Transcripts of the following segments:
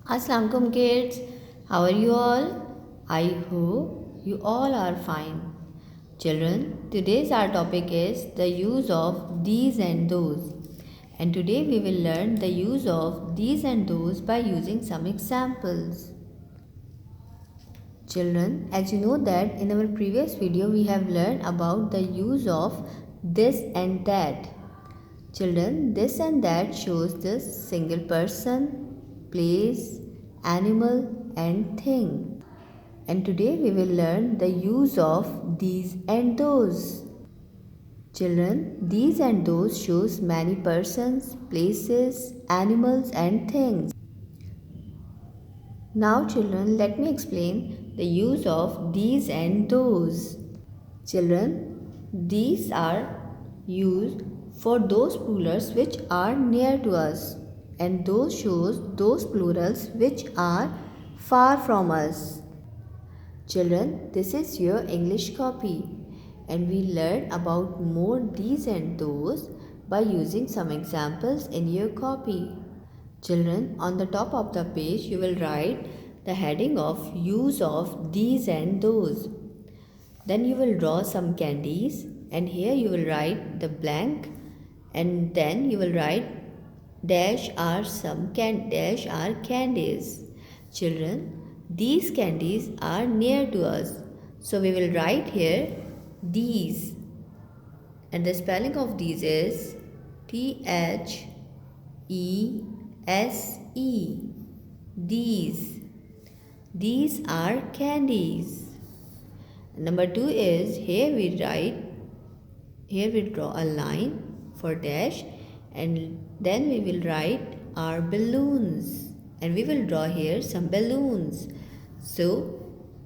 Assalamualaikum kids, how are you all? I hope you all are fine. Children, today's our topic is the use of these and those. And today we will learn the use of these and those by using some examples. Children, as you know that in our previous video we have learned about the use of this and that. Children, this and that shows the single person, place, animal and thing. And today we will learn the use of these and those. Children, these and those shows many persons, places, animals and things. Now children, let me explain the use of these and those. Children, these are used for those plurals which are near to us, and those shows those plurals which are far from us. Children, this is your English copy, and we learn about more these and those by using some examples in your copy. Children, on the top of the page you will write the heading of use of these and those. Then you will draw some candies, and here you will write the blank, and then you will write dash are candies. Children, these candies are near to us, so we will write here these, and the spelling of these is THESE. These are candies. Number 2 is here we draw a line for dash, and then we will write our balloons, and we will draw here some balloons. So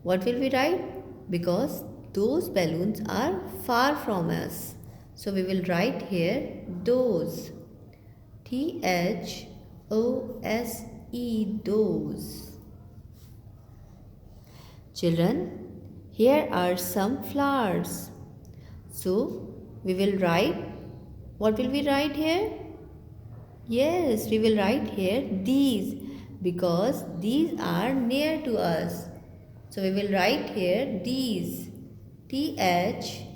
what will we write? Because those balloons are far from us, so we will write here those. THOSE, those. Children, here are some flowers. So we will write, what will we write here? Yes, we will write here these, because these are near to us. So we will write here these. THESE,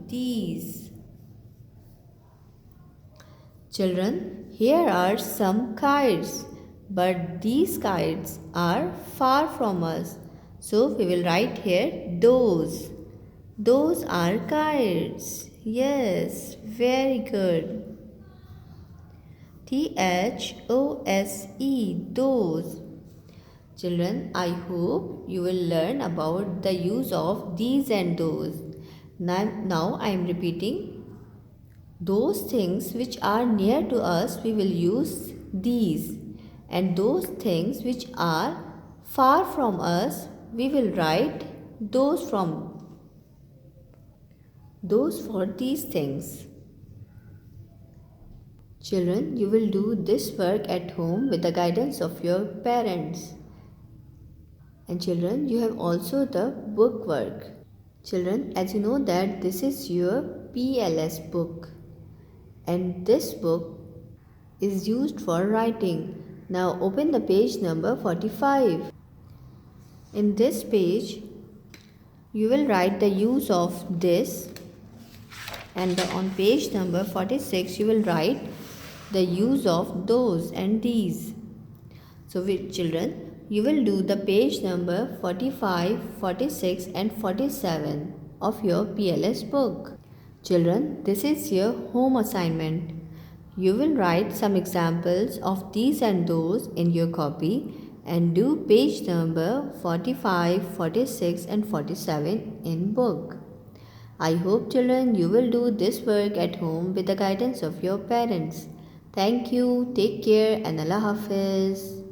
these. Children, here are some kites, but these kites are far from us. So we will write here those. Those are kites. Yes, very good. THOSE, those. Children, I hope you will learn about the use of these and those. Now I am repeating. Those things which are near to us, we will use these. And those things which are far from us, we will write those for these things. Children, you will do this work at home with the guidance of your parents. And children, you have also the book work. Children, as you know that this is your PLS book, and this book is used for writing. Now open the page number 45. In this page, you will write the use of this, and on page number 46 you will write the use of those and these. So children, you will do the page number 45, 46 and 47 of your PLS book. Children, this is your home assignment. You will write some examples of these and those in your copy and do page number 45, 46 and 47 in book. I hope children you will do this work at home with the guidance of your parents. Thank you, take care and Allah Hafiz.